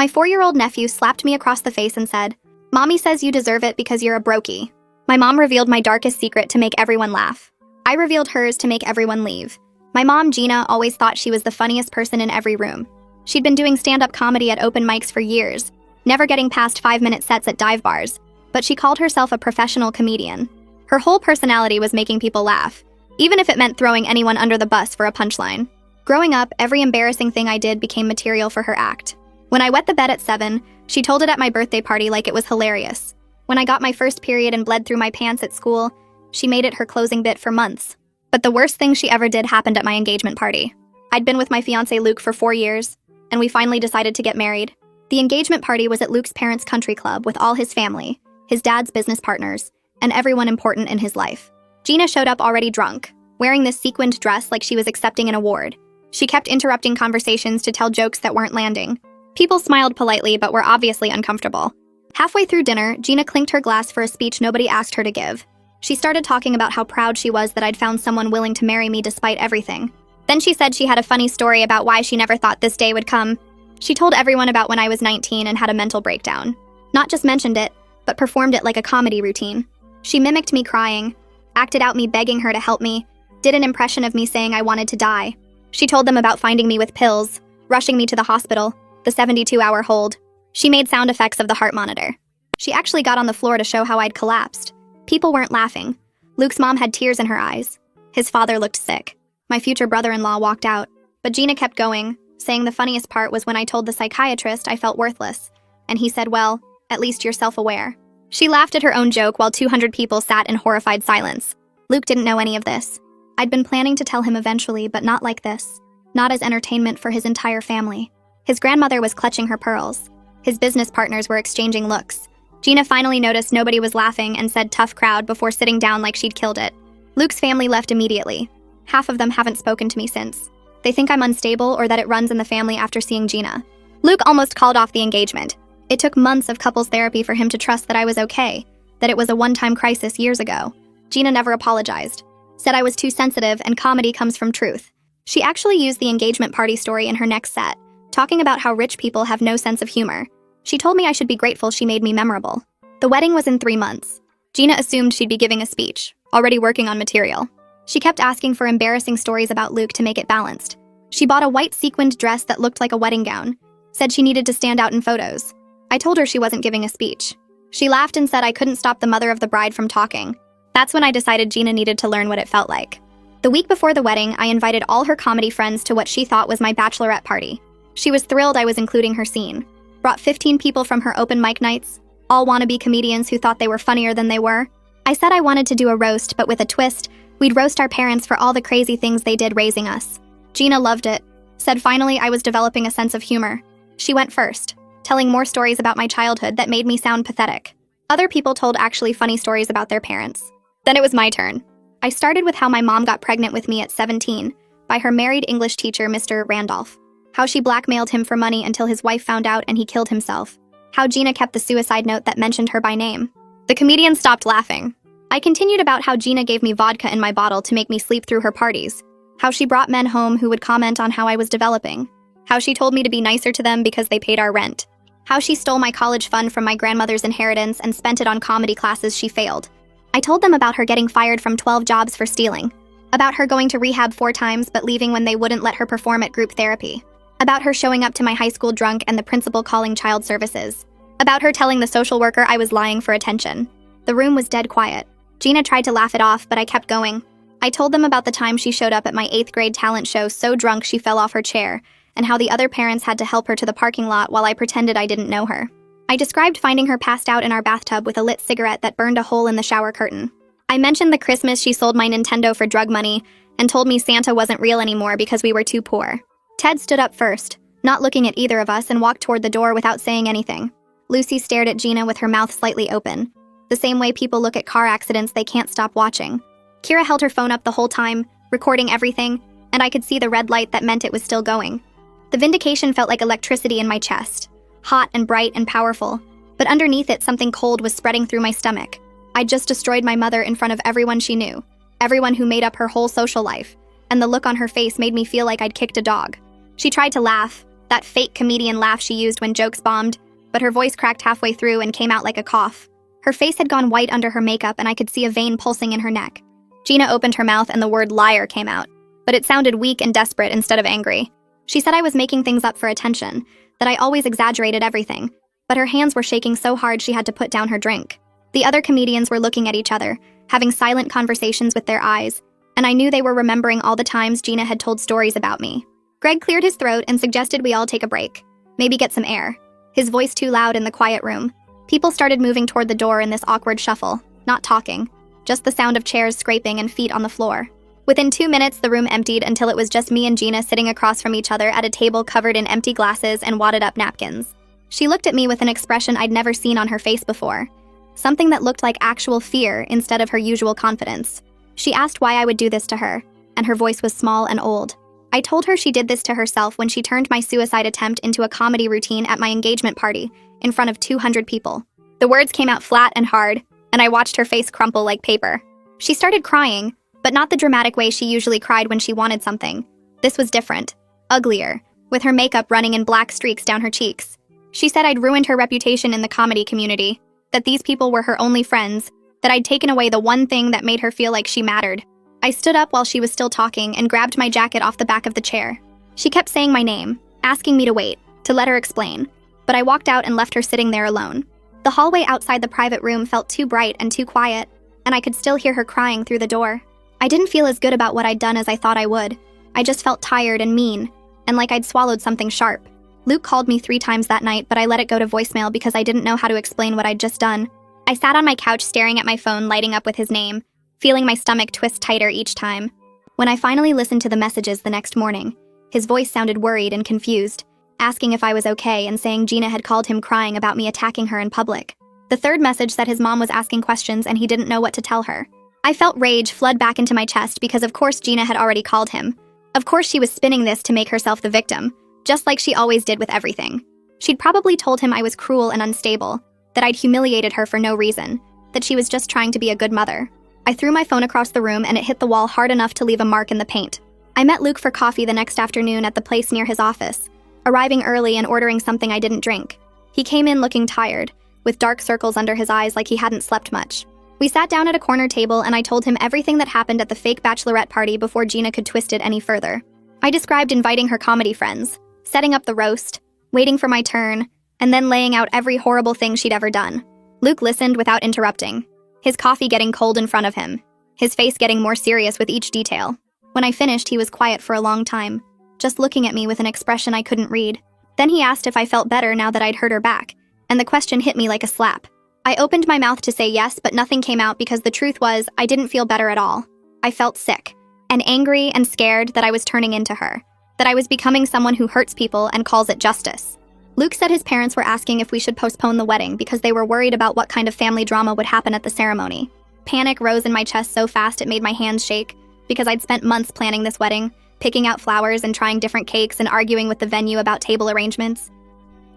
My 4-year-old nephew slapped me across the face and said, "Mommy says you deserve it because you're a brokey." My mom revealed my darkest secret to make everyone laugh. I revealed hers to make everyone leave. My mom, Gina, always thought she was the funniest person in every room. She'd been doing stand-up comedy at open mics for years, never getting past 5-minute sets at dive bars, but she called herself a professional comedian. Her whole personality was making people laugh, even if it meant throwing anyone under the bus for a punchline. Growing up, every embarrassing thing I did became material for her act. When I wet the bed at 7, she told it at my birthday party like it was hilarious. When I got my first period and bled through my pants at school, she made it her closing bit for months. But the worst thing she ever did happened at my engagement party. I'd been with my fiancé Luke for 4 years, and we finally decided to get married. The engagement party was at Luke's parents' country club with all his family, his dad's business partners, and everyone important in his life. Gina showed up already drunk, wearing this sequined dress like she was accepting an award. She kept interrupting conversations to tell jokes that weren't landing. People smiled politely but were obviously uncomfortable. Halfway through dinner, Gina clinked her glass for a speech nobody asked her to give. She started talking about how proud she was that I'd found someone willing to marry me despite everything. Then she said she had a funny story about why she never thought this day would come. She told everyone about when I was 19 and had a mental breakdown. Not just mentioned it, but performed it like a comedy routine. She mimicked me crying, acted out me begging her to help me, did an impression of me saying I wanted to die. She told them about finding me with pills, rushing me to the hospital, the 72-hour hold. She made sound effects of the heart monitor. She actually got on the floor to show how I'd collapsed. People weren't laughing. Luke's mom had tears in her eyes. His father looked sick. My future brother-in-law walked out. But Gina kept going, saying the funniest part was when I told the psychiatrist I felt worthless. And he said, "Well, at least you're self-aware." She laughed at her own joke while 200 people sat in horrified silence. Luke didn't know any of this. I'd been planning to tell him eventually, but not like this. Not as entertainment for his entire family. His grandmother was clutching her pearls. His business partners were exchanging looks. Gina finally noticed nobody was laughing and said tough crowd before sitting down like she'd killed it. Luke's family left immediately. Half of them haven't spoken to me since. They think I'm unstable or that it runs in the family after seeing Gina. Luke almost called off the engagement. It took months of couples therapy for him to trust that I was okay, that it was a one-time crisis years ago. Gina never apologized. Said I was too sensitive and comedy comes from truth. She actually used the engagement party story in her next set, talking about how rich people have no sense of humor. She told me I should be grateful she made me memorable. The wedding was in 3 months. Gina assumed she'd be giving a speech, already working on material. She kept asking for embarrassing stories about Luke to make it balanced. She bought a white sequined dress that looked like a wedding gown, said she needed to stand out in photos. I told her she wasn't giving a speech. She laughed and said I couldn't stop the mother of the bride from talking. That's when I decided Gina needed to learn what it felt like. The week before the wedding, I invited all her comedy friends to what she thought was my bachelorette party. She was thrilled I was including her scene. Brought 15 people from her open mic nights, all wannabe comedians who thought they were funnier than they were. I said I wanted to do a roast, but with a twist. We'd roast our parents for all the crazy things they did raising us. Gina loved it. Said finally I was developing a sense of humor. She went first, telling more stories about my childhood that made me sound pathetic. Other people told actually funny stories about their parents. Then it was my turn. I started with how my mom got pregnant with me at 17 by her married English teacher, Mr. Randolph. How she blackmailed him for money until his wife found out and he killed himself. How Gina kept the suicide note that mentioned her by name. The comedian stopped laughing. I continued about how Gina gave me vodka in my bottle to make me sleep through her parties. How she brought men home who would comment on how I was developing. How she told me to be nicer to them because they paid our rent. How she stole my college fund from my grandmother's inheritance and spent it on comedy classes she failed. I told them about her getting fired from 12 jobs for stealing. About her going to rehab 4 times but leaving when they wouldn't let her perform at group therapy. About her showing up to my high school drunk and the principal calling child services. About her telling the social worker I was lying for attention. The room was dead quiet. Gina tried to laugh it off, but I kept going. I told them about the time she showed up at my 8th grade talent show so drunk she fell off her chair, and how the other parents had to help her to the parking lot while I pretended I didn't know her. I described finding her passed out in our bathtub with a lit cigarette that burned a hole in the shower curtain. I mentioned the Christmas she sold my Nintendo for drug money and told me Santa wasn't real anymore because we were too poor. Ted stood up first, not looking at either of us, and walked toward the door without saying anything. Lucy stared at Gina with her mouth slightly open, the same way people look at car accidents they can't stop watching. Kira held her phone up the whole time, recording everything, and I could see the red light that meant it was still going. The vindication felt like electricity in my chest, hot and bright and powerful, but underneath it something cold was spreading through my stomach. I'd just destroyed my mother in front of everyone she knew, everyone who made up her whole social life, and the look on her face made me feel like I'd kicked a dog. She tried to laugh, that fake comedian laugh she used when jokes bombed, but her voice cracked halfway through and came out like a cough. Her face had gone white under her makeup and I could see a vein pulsing in her neck. Gina opened her mouth and the word liar came out, but it sounded weak and desperate instead of angry. She said I was making things up for attention, that I always exaggerated everything, but her hands were shaking so hard she had to put down her drink. The other comedians were looking at each other, having silent conversations with their eyes, and I knew they were remembering all the times Gina had told stories about me. Greg cleared his throat and suggested we all take a break, maybe get some air. His voice too loud in the quiet room. People started moving toward the door in this awkward shuffle, not talking, just the sound of chairs scraping and feet on the floor. Within 2 minutes, the room emptied until it was just me and Gina sitting across from each other at a table covered in empty glasses and wadded-up napkins. She looked at me with an expression I'd never seen on her face before, something that looked like actual fear instead of her usual confidence. She asked why I would do this to her, and her voice was small and old. I told her she did this to herself when she turned my suicide attempt into a comedy routine at my engagement party in front of 200 people. The words came out flat and hard, and I watched her face crumple like paper. She started crying, but not the dramatic way she usually cried when she wanted something. This was different, uglier, with her makeup running in black streaks down her cheeks. She said I'd ruined her reputation in the comedy community, that these people were her only friends, that I'd taken away the one thing that made her feel like she mattered. I stood up while she was still talking and grabbed my jacket off the back of the chair. She kept saying my name, asking me to wait, to let her explain, but I walked out and left her sitting there alone. The hallway outside the private room felt too bright and too quiet, and I could still hear her crying through the door. I didn't feel as good about what I'd done as I thought I would. I just felt tired and mean, and like I'd swallowed something sharp. Luke called me 3 times that night, but I let it go to voicemail because I didn't know how to explain what I'd just done. I sat on my couch staring at my phone lighting up with his name, feeling my stomach twist tighter each time. When I finally listened to the messages the next morning, his voice sounded worried and confused, asking if I was okay and saying Gina had called him crying about me attacking her in public. The third message said his mom was asking questions and he didn't know what to tell her. I felt rage flood back into my chest because of course Gina had already called him. Of course she was spinning this to make herself the victim, just like she always did with everything. She'd probably told him I was cruel and unstable, that I'd humiliated her for no reason, that she was just trying to be a good mother. I threw my phone across the room and it hit the wall hard enough to leave a mark in the paint. I met Luke for coffee the next afternoon at the place near his office, arriving early and ordering something I didn't drink. He came in looking tired, with dark circles under his eyes like he hadn't slept much. We sat down at a corner table and I told him everything that happened at the fake bachelorette party before Gina could twist it any further. I described inviting her comedy friends, setting up the roast, waiting for my turn, and then laying out every horrible thing she'd ever done. Luke listened without interrupting, his coffee getting cold in front of him, his face getting more serious with each detail. When I finished, he was quiet for a long time, just looking at me with an expression I couldn't read. Then he asked if I felt better now that I'd hurt her back, and the question hit me like a slap. I opened my mouth to say yes, but nothing came out because the truth was I didn't feel better at all. I felt sick, and angry and scared that I was turning into her, that I was becoming someone who hurts people and calls it justice. Luke said his parents were asking if we should postpone the wedding because they were worried about what kind of family drama would happen at the ceremony. Panic rose in my chest so fast it made my hands shake because I'd spent months planning this wedding, picking out flowers and trying different cakes and arguing with the venue about table arrangements.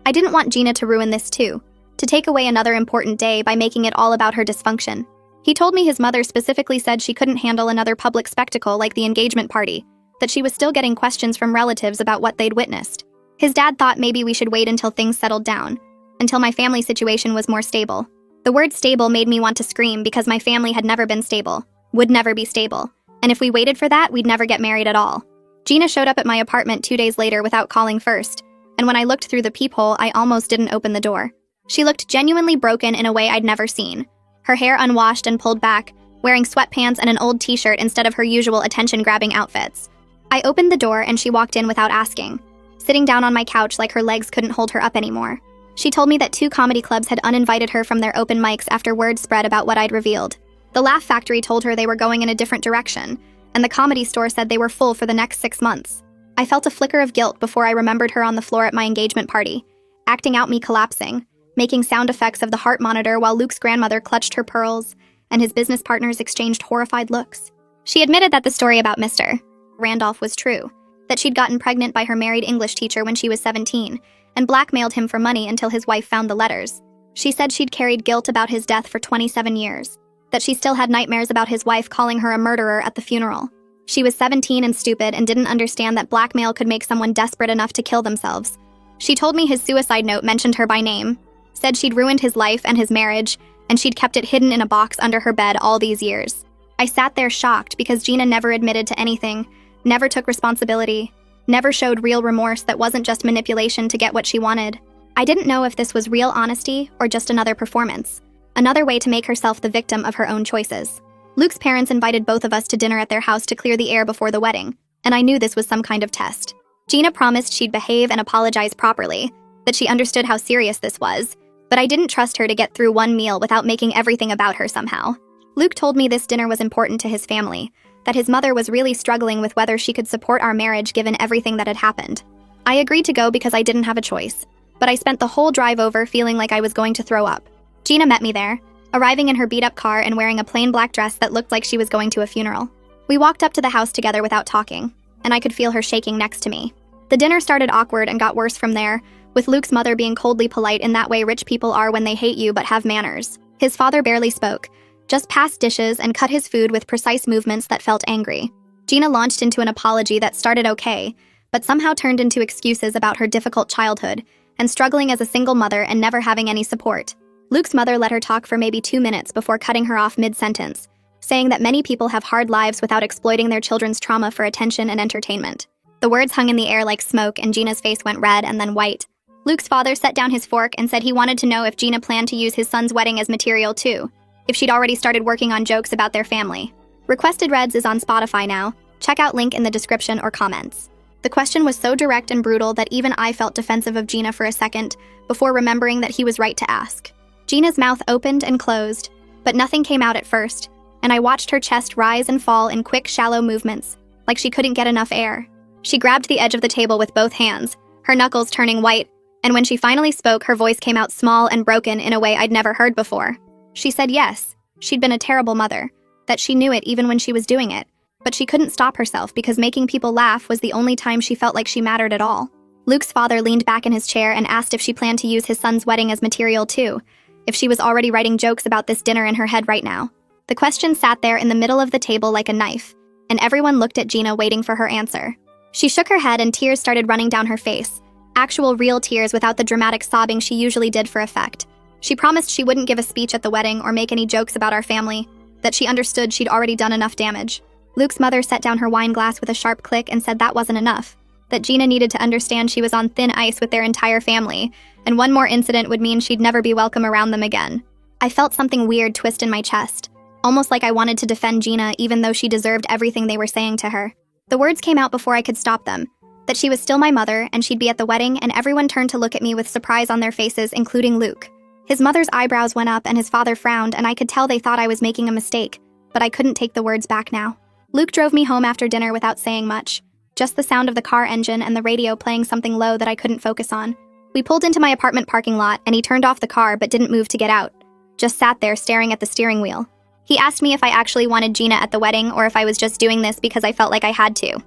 I didn't want Gina to ruin this too, to take away another important day by making it all about her dysfunction. He told me his mother specifically said she couldn't handle another public spectacle like the engagement party, that she was still getting questions from relatives about what they'd witnessed. His dad thought maybe we should wait until things settled down, until my family situation was more stable. The word stable made me want to scream because my family had never been stable, would never be stable, and if we waited for that, we'd never get married at all. Gina showed up at my apartment 2 days later without calling first, and when I looked through the peephole, I almost didn't open the door. She looked genuinely broken in a way I'd never seen, her hair unwashed and pulled back, wearing sweatpants and an old t-shirt instead of her usual attention-grabbing outfits. I opened the door and she walked in without asking, sitting down on my couch like her legs couldn't hold her up anymore. She told me that 2 comedy clubs had uninvited her from their open mics after word spread about what I'd revealed. The Laugh Factory told her they were going in a different direction, and the Comedy Store said they were full for the next 6 months. I felt a flicker of guilt before I remembered her on the floor at my engagement party, acting out me collapsing, making sound effects of the heart monitor while Luke's grandmother clutched her pearls, and his business partners exchanged horrified looks. She admitted that the story about Mr. Randolph was true, that she'd gotten pregnant by her married English teacher when she was 17, and blackmailed him for money until his wife found the letters. She said she'd carried guilt about his death for 27 years, that she still had nightmares about his wife calling her a murderer at the funeral. She was 17 and stupid and didn't understand that blackmail could make someone desperate enough to kill themselves, She told me his suicide note mentioned her by name, said she'd ruined his life and his marriage, and she'd kept it hidden in a box under her bed all these years. I sat there shocked because Gina never admitted to anything, never took responsibility, never showed real remorse that wasn't just manipulation to get what she wanted. I didn't know if this was real honesty or just another performance, another way to make herself the victim of her own choices. Luke's parents invited both of us to dinner at their house to clear the air before the wedding, and I knew this was some kind of test. Gina promised she'd behave and apologize properly, that she understood how serious this was, but I didn't trust her to get through one meal without making everything about her somehow. Luke told me this dinner was important to his family, that his mother was really struggling with whether she could support our marriage given everything that had happened. I agreed to go because I didn't have a choice, but I spent the whole drive over feeling like I was going to throw up. Gina met me there, arriving in her beat-up car and wearing a plain black dress that looked like she was going to a funeral. We walked up to the house together without talking, and I could feel her shaking next to me. The dinner started awkward and got worse from there, with Luke's mother being coldly polite in that way rich people are when they hate you but have manners. His father barely spoke, just passed dishes and cut his food with precise movements that felt angry. Gina launched into an apology that started okay, but somehow turned into excuses about her difficult childhood and struggling as a single mother and never having any support. Luke's mother let her talk for maybe 2 minutes before cutting her off mid-sentence, saying that many people have hard lives without exploiting their children's trauma for attention and entertainment. The words hung in the air like smoke, and Gina's face went red and then white. Luke's father set down his fork and said he wanted to know if Gina planned to use his son's wedding as material too, if she'd already started working on jokes about their family. Requested Reds is on Spotify now. Check out link in the description or comments. The question was so direct and brutal that even I felt defensive of Gina for a second before remembering that he was right to ask. Gina's mouth opened and closed, but nothing came out at first, and I watched her chest rise and fall in quick, shallow movements, like she couldn't get enough air. She grabbed the edge of the table with both hands, her knuckles turning white, and when she finally spoke, her voice came out small and broken in a way I'd never heard before. She said yes, she'd been a terrible mother, that she knew it even when she was doing it, but she couldn't stop herself because making people laugh was the only time she felt like she mattered at all. Luke's father leaned back in his chair and asked if she planned to use his son's wedding as material too, if she was already writing jokes about this dinner in her head right now. The question sat there in the middle of the table like a knife, and everyone looked at Gina waiting for her answer. She shook her head and tears started running down her face, actual real tears without the dramatic sobbing she usually did for effect. She promised she wouldn't give a speech at the wedding or make any jokes about our family, that she understood she'd already done enough damage. Luke's mother set down her wine glass with a sharp click and said that wasn't enough, that Gina needed to understand she was on thin ice with their entire family, and one more incident would mean she'd never be welcome around them again. I felt something weird twist in my chest, almost like I wanted to defend Gina even though she deserved everything they were saying to her. The words came out before I could stop them, that she was still my mother and she'd be at the wedding, and everyone turned to look at me with surprise on their faces, including Luke. His mother's eyebrows went up and his father frowned, and I could tell they thought I was making a mistake, but I couldn't take the words back now. Luke drove me home after dinner without saying much, just the sound of the car engine and the radio playing something low that I couldn't focus on. We pulled into my apartment parking lot and he turned off the car but didn't move to get out, just sat there staring at the steering wheel. He asked me if I actually wanted Gina at the wedding or if I was just doing this because I felt like I had to.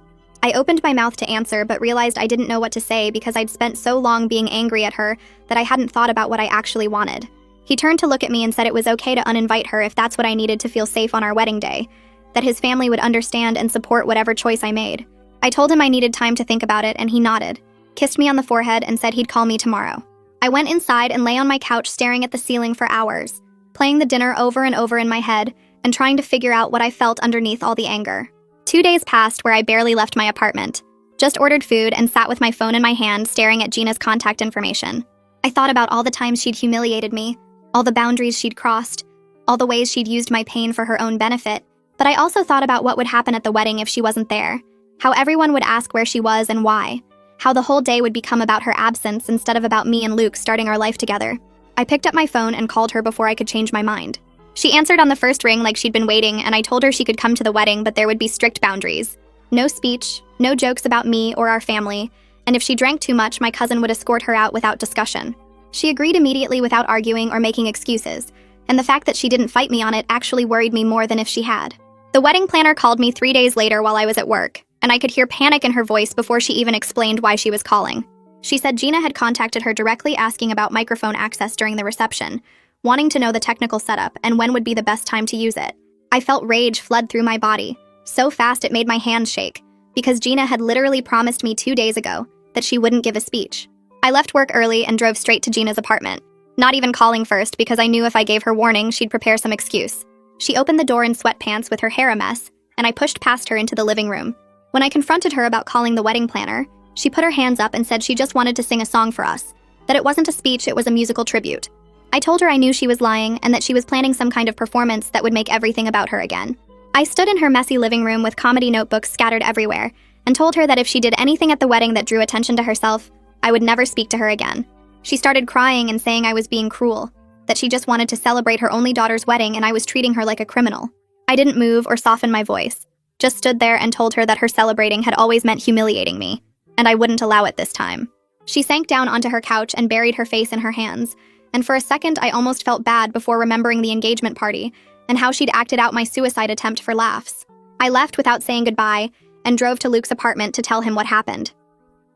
I opened my mouth to answer but realized I didn't know what to say because I'd spent so long being angry at her that I hadn't thought about what I actually wanted. He turned to look at me and said it was okay to uninvite her if that's what I needed to feel safe on our wedding day, that his family would understand and support whatever choice I made. I told him I needed time to think about it, and he nodded, kissed me on the forehead, and said he'd call me tomorrow. I went inside and lay on my couch staring at the ceiling for hours, playing the dinner over and over in my head and trying to figure out what I felt underneath all the anger. 2 days passed where I barely left my apartment, just ordered food and sat with my phone in my hand staring at Gina's contact information. I thought about all the times she'd humiliated me, all the boundaries she'd crossed, all the ways she'd used my pain for her own benefit, but I also thought about what would happen at the wedding if she wasn't there, how everyone would ask where she was and why, how the whole day would become about her absence instead of about me and Luke starting our life together. I picked up my phone and called her before I could change my mind. She answered on the first ring like she'd been waiting, and I told her she could come to the wedding, but there would be strict boundaries. No speech, no jokes about me or our family, and if she drank too much, my cousin would escort her out without discussion. She agreed immediately without arguing or making excuses, and the fact that she didn't fight me on it actually worried me more than if she had. The wedding planner called me 3 days later while I was at work, and I could hear panic in her voice before she even explained why she was calling. She said Gina had contacted her directly asking about microphone access during the reception, wanting to know the technical setup and when would be the best time to use it. I felt rage flood through my body, so fast it made my hands shake, because Gina had literally promised me 2 days ago that she wouldn't give a speech. I left work early and drove straight to Gina's apartment, not even calling first because I knew if I gave her warning, she'd prepare some excuse. She opened the door in sweatpants with her hair a mess, and I pushed past her into the living room. When I confronted her about calling the wedding planner, she put her hands up and said she just wanted to sing a song for us, that it wasn't a speech, it was a musical tribute. I told her I knew she was lying and that she was planning some kind of performance that would make everything about her again. I stood in her messy living room with comedy notebooks scattered everywhere and told her that if she did anything at the wedding that drew attention to herself, I would never speak to her again. She started crying and saying I was being cruel, that she just wanted to celebrate her only daughter's wedding and I was treating her like a criminal. I didn't move or soften my voice, just stood there and told her that her celebrating had always meant humiliating me, and I wouldn't allow it this time. She sank down onto her couch and buried her face in her hands, and for a second I almost felt bad before remembering the engagement party and how she'd acted out my suicide attempt for laughs. I left without saying goodbye and drove to Luke's apartment to tell him what happened.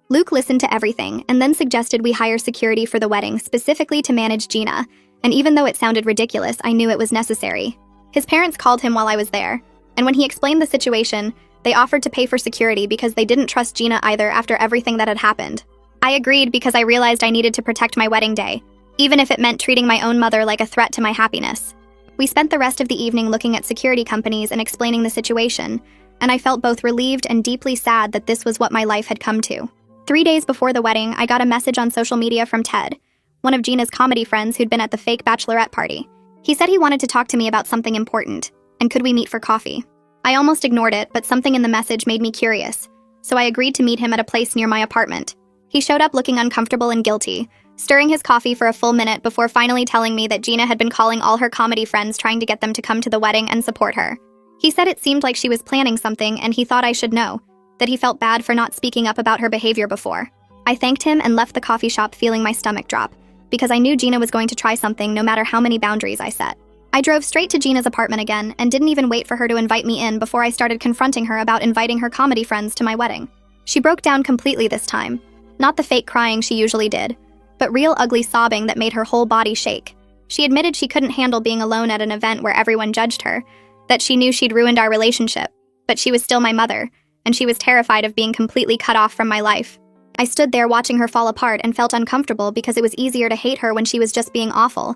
Luke listened to everything and then suggested we hire security for the wedding specifically to manage Gina, and even though it sounded ridiculous, I knew it was necessary. His parents called him while I was there, and when he explained the situation, they offered to pay for security because they didn't trust Gina either after everything that had happened. I agreed because I realized I needed to protect my wedding day, even if it meant treating my own mother like a threat to my happiness. We spent the rest of the evening looking at security companies and explaining the situation, and I felt both relieved and deeply sad that this was what my life had come to. 3 days before the wedding, I got a message on social media from Ted, one of Gina's comedy friends who'd been at the fake bachelorette party. He said he wanted to talk to me about something important, and could we meet for coffee? I almost ignored it, but something in the message made me curious, so I agreed to meet him at a place near my apartment. He showed up looking uncomfortable and guilty, stirring his coffee for a full minute before finally telling me that Gina had been calling all her comedy friends trying to get them to come to the wedding and support her. He said it seemed like she was planning something and he thought I should know, that he felt bad for not speaking up about her behavior before. I thanked him and left the coffee shop feeling my stomach drop, because I knew Gina was going to try something no matter how many boundaries I set. I drove straight to Gina's apartment again and didn't even wait for her to invite me in before I started confronting her about inviting her comedy friends to my wedding. She broke down completely this time, not the fake crying she usually did, but real ugly sobbing that made her whole body shake. She admitted she couldn't handle being alone at an event where everyone judged her, that she knew she'd ruined our relationship, but she was still my mother, and she was terrified of being completely cut off from my life. I stood there watching her fall apart and felt uncomfortable because it was easier to hate her when she was just being awful,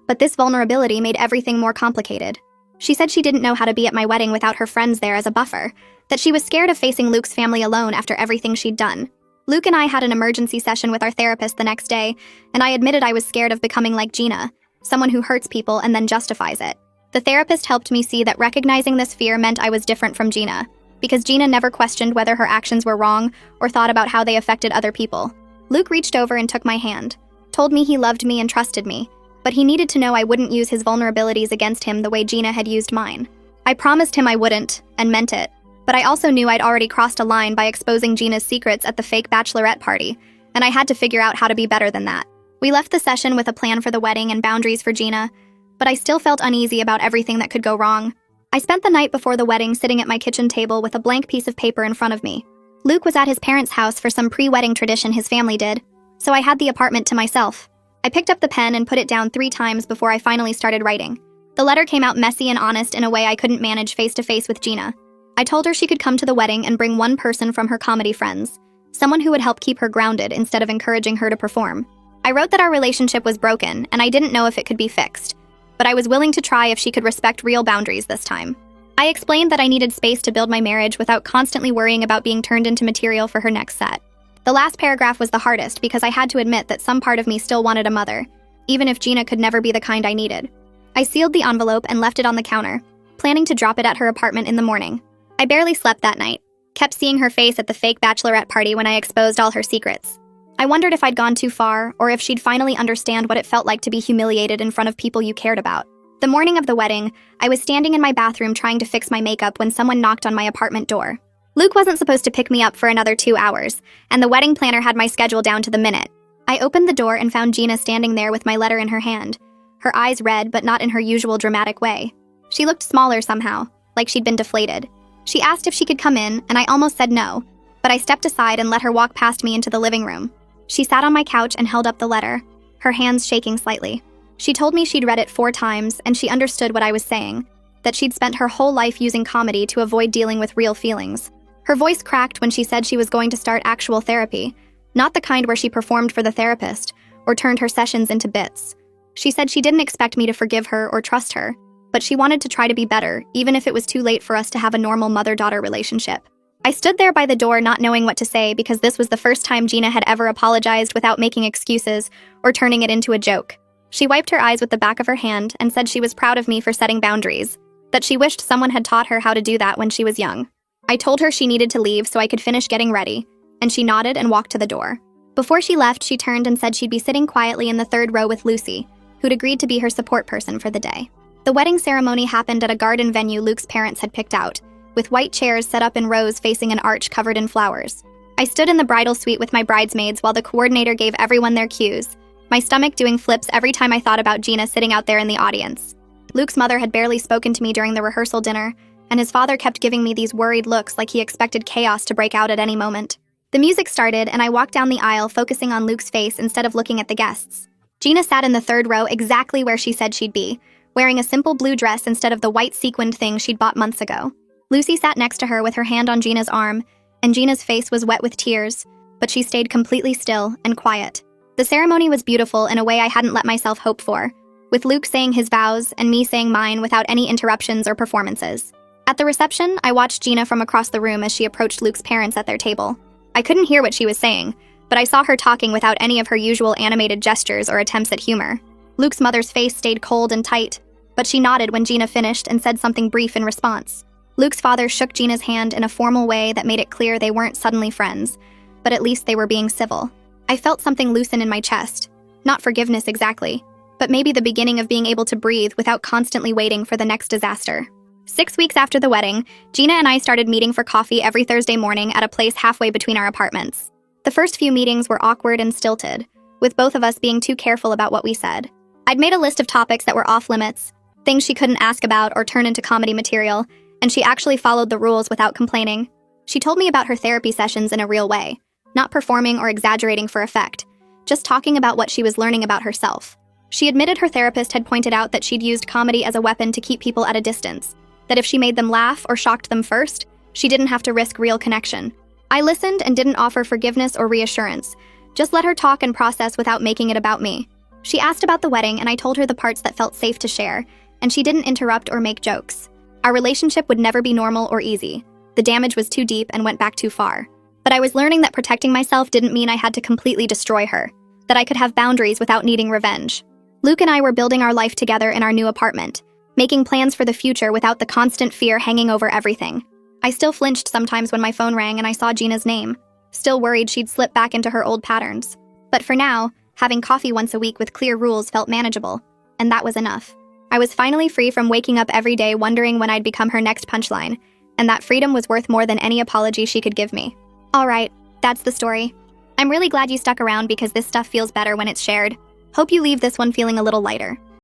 but this vulnerability made everything more complicated. She said she didn't know how to be at my wedding without her friends there as a buffer, that she was scared of facing Luke's family alone after everything she'd done. Luke and I had an emergency session with our therapist the next day, and I admitted I was scared of becoming like Gina, someone who hurts people and then justifies it. The therapist helped me see that recognizing this fear meant I was different from Gina, because Gina never questioned whether her actions were wrong or thought about how they affected other people. Luke reached over and took my hand, told me he loved me and trusted me, but he needed to know I wouldn't use his vulnerabilities against him the way Gina had used mine. I promised him I wouldn't, and meant it, but I also knew I'd already crossed a line by exposing Gina's secrets at the fake bachelorette party, and I had to figure out how to be better than that. We left the session with a plan for the wedding and boundaries for Gina, but I still felt uneasy about everything that could go wrong. I spent the night before the wedding sitting at my kitchen table with a blank piece of paper in front of me. Luke was at his parents' house for some pre-wedding tradition his family did, so I had the apartment to myself. I picked up the pen and put it down 3 times before I finally started writing. The letter came out messy and honest in a way I couldn't manage face-to-face with Gina. I told her she could come to the wedding and bring one person from her comedy friends, someone who would help keep her grounded instead of encouraging her to perform. I wrote that our relationship was broken and I didn't know if it could be fixed, but I was willing to try if she could respect real boundaries this time. I explained that I needed space to build my marriage without constantly worrying about being turned into material for her next set. The last paragraph was the hardest because I had to admit that some part of me still wanted a mother, even if Gina could never be the kind I needed. I sealed the envelope and left it on the counter, planning to drop it at her apartment in the morning. I barely slept that night, kept seeing her face at the fake bachelorette party when I exposed all her secrets. I wondered if I'd gone too far, or if she'd finally understand what it felt like to be humiliated in front of people you cared about. The morning of the wedding, I was standing in my bathroom trying to fix my makeup when someone knocked on my apartment door. Luke wasn't supposed to pick me up for another 2 hours, and the wedding planner had my schedule down to the minute. I opened the door and found Gina standing there with my letter in her hand, her eyes red but not in her usual dramatic way. She looked smaller somehow, like she'd been deflated. She asked if she could come in, and I almost said no, but I stepped aside and let her walk past me into the living room. She sat on my couch and held up the letter, her hands shaking slightly. She told me she'd read it 4 times and she understood what I was saying, that she'd spent her whole life using comedy to avoid dealing with real feelings. Her voice cracked when she said she was going to start actual therapy, Not the kind where she performed for the therapist or turned her sessions into bits. She said she didn't expect me to forgive her or trust her, but she wanted to try to be better, even if it was too late for us to have a normal mother-daughter relationship. I stood there by the door not knowing what to say because this was the first time Gina had ever apologized without making excuses or turning it into a joke. She wiped her eyes with the back of her hand and said she was proud of me for setting boundaries, that she wished someone had taught her how to do that when she was young. I told her she needed to leave so I could finish getting ready, and she nodded and walked to the door. Before she left, she turned and said she'd be sitting quietly in the third row with Lucy, who'd agreed to be her support person for the day. The wedding ceremony happened at a garden venue Luke's parents had picked out, with white chairs set up in rows facing an arch covered in flowers. I stood in the bridal suite with my bridesmaids while the coordinator gave everyone their cues, my stomach doing flips every time I thought about Gina sitting out there in the audience. Luke's mother had barely spoken to me during the rehearsal dinner, and his father kept giving me these worried looks like he expected chaos to break out at any moment. The music started, and I walked down the aisle focusing on Luke's face instead of looking at the guests. Gina sat in the third row exactly where she said she'd be, wearing a simple blue dress instead of the white sequined thing she'd bought months ago. Lucy sat next to her with her hand on Gina's arm, and Gina's face was wet with tears, but she stayed completely still and quiet. The ceremony was beautiful in a way I hadn't let myself hope for, with Luke saying his vows and me saying mine without any interruptions or performances. At the reception, I watched Gina from across the room as she approached Luke's parents at their table. I couldn't hear what she was saying, but I saw her talking without any of her usual animated gestures or attempts at humor. Luke's mother's face stayed cold and tight, but she nodded when Gina finished and said something brief in response. Luke's father shook Gina's hand in a formal way that made it clear they weren't suddenly friends, but at least they were being civil. I felt something loosen in my chest. Not forgiveness exactly, but maybe the beginning of being able to breathe without constantly waiting for the next disaster. 6 weeks after the wedding, Gina and I started meeting for coffee every Thursday morning at a place halfway between our apartments. The first few meetings were awkward and stilted, with both of us being too careful about what we said. I'd made a list of topics that were off limits, things she couldn't ask about or turn into comedy material, and she actually followed the rules without complaining. She told me about her therapy sessions in a real way, not performing or exaggerating for effect, just talking about what she was learning about herself. She admitted her therapist had pointed out that she'd used comedy as a weapon to keep people at a distance, that if she made them laugh or shocked them first, she didn't have to risk real connection. I listened and didn't offer forgiveness or reassurance, just let her talk and process without making it about me. She asked about the wedding, and I told her the parts that felt safe to share, and she didn't interrupt or make jokes. Our relationship would never be normal or easy. The damage was too deep and went back too far. But I was learning that protecting myself didn't mean I had to completely destroy her, that I could have boundaries without needing revenge. Luke and I were building our life together in our new apartment, making plans for the future without the constant fear hanging over everything. I still flinched sometimes when my phone rang and I saw Gina's name, still worried she'd slip back into her old patterns. But for now, having coffee once a week with clear rules felt manageable, and that was enough. I was finally free from waking up every day wondering when I'd become her next punchline, and that freedom was worth more than any apology she could give me. All right, that's the story. I'm really glad you stuck around because this stuff feels better when it's shared. Hope you leave this one feeling a little lighter.